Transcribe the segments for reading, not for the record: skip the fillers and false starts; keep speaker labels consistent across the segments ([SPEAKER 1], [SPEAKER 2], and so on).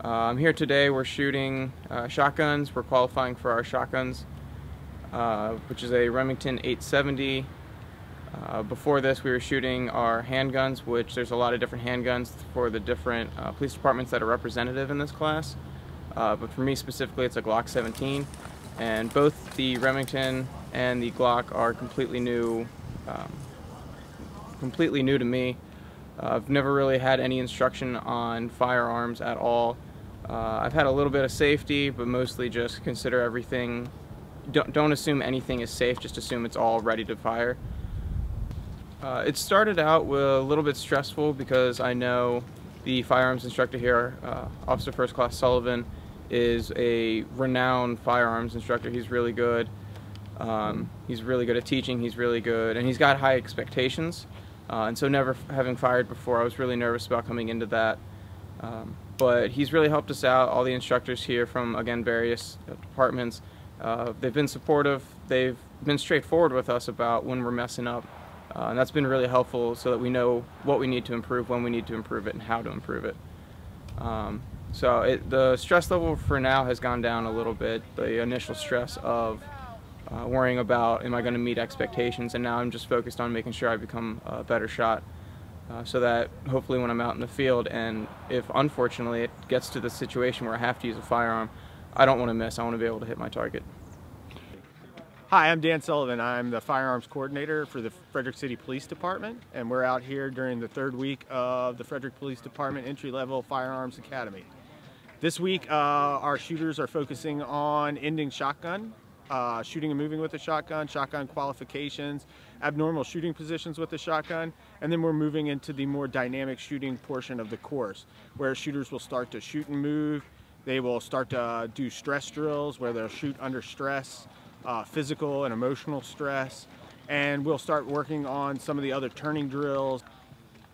[SPEAKER 1] I'm here today. We're shooting shotguns. We're qualifying for our shotguns, which is a Remington 870. Before this, we were shooting our handguns, which there's a lot of different handguns for the different police departments that are representative in this class. But for me specifically, it's a Glock 17, and both the Remington and the Glock are completely new to me. I've never really had any instruction on firearms at all. I've had a little bit of safety, but mostly just consider everything. Don't assume anything is safe, just assume it's all ready to fire. It started out with a little bit stressful because I know the firearms instructor here, Officer First Class Sullivan, is a renowned firearms instructor. He's really good. He's really good at teaching. He's really good, and he's got high expectations. And so never having fired before, I was really nervous about coming into that. But he's really helped us out. All the instructors here from, again, various departments, they've been supportive. They've been straightforward with us about when we're messing up. And that's been really helpful so that we know what we need to improve, when we need to improve it, and how to improve it. The stress level for now has gone down a little bit. The initial stress of worrying about, am I going to meet expectations, and now I'm just focused on making sure I become a better shot, so that hopefully when I'm out in the field, and if unfortunately it gets to the situation where I have to use a firearm, I don't want to miss. I want to be able to hit my target.
[SPEAKER 2] Hi, I'm Dan Sullivan. I'm the firearms coordinator for the Frederick City Police Department, and we're out here during the third week of the Frederick Police Department Entry-Level Firearms Academy. This week our shooters are focusing on ending shotgun, shooting and moving with a shotgun, shotgun qualifications, abnormal shooting positions with the shotgun, and then we're moving into the more dynamic shooting portion of the course, where shooters will start to shoot and move. They will start to do stress drills where they'll shoot under stress, physical and emotional stress, and we'll start working on some of the other turning drills.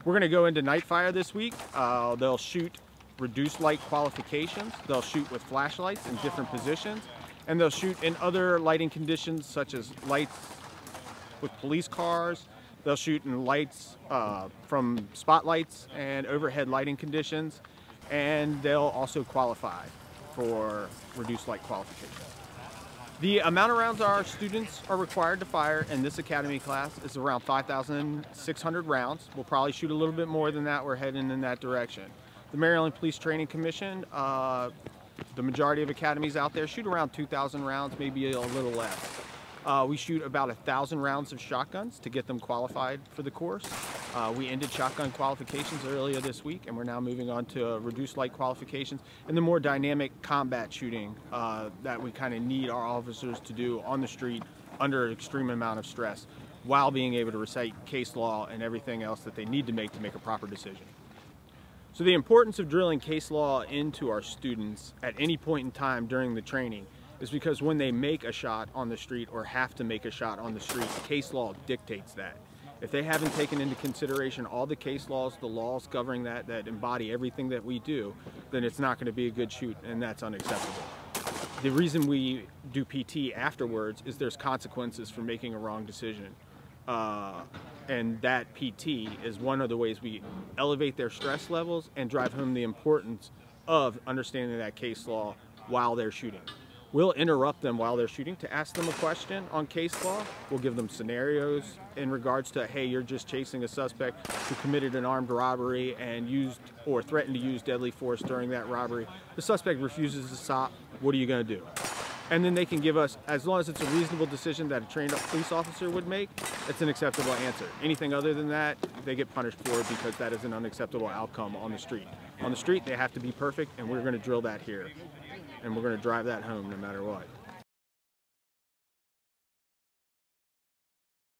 [SPEAKER 2] We're going to go into night fire this week. They'll shoot reduced light qualifications. They'll shoot with flashlights in different positions, and they'll shoot in other lighting conditions such as lights with police cars. They'll shoot in lights from spotlights and overhead lighting conditions, and they'll also qualify for reduced light qualifications. The amount of rounds our students are required to fire in this academy class is around 5,600 rounds. We'll probably shoot a little bit more than that. We're heading in that direction. The Maryland Police Training Commission, the majority of academies out there shoot around 2,000 rounds, maybe a little less. We shoot about 1,000 rounds of shotguns to get them qualified for the course. We ended shotgun qualifications earlier this week, and we're now moving on to reduced light qualifications and the more dynamic combat shooting that we kind of need our officers to do on the street under an extreme amount of stress, while being able to recite case law and everything else that they need to make a proper decision. So the importance of drilling case law into our students at any point in time during the training is because when they make a shot on the street or have to make a shot on the street, case law dictates that. If they haven't taken into consideration all the case laws, the laws governing that embody everything that we do, then it's not going to be a good shoot, and that's unacceptable. The reason we do PT afterwards is there's consequences for making a wrong decision. And that PT is one of the ways we elevate their stress levels and drive home the importance of understanding that case law while they're shooting. We'll interrupt them while they're shooting to ask them a question on case law. We'll give them scenarios in regards to, hey, you're just chasing a suspect who committed an armed robbery and used or threatened to use deadly force during that robbery. The suspect refuses to stop. What are you going to do? And then they can give us, as long as it's a reasonable decision that a trained police officer would make, it's an acceptable answer. Anything other than that, they get punished for it because that is an unacceptable outcome on the street. On the street, they have to be perfect, and we're going to drill that here. And we're going to drive that home no matter what.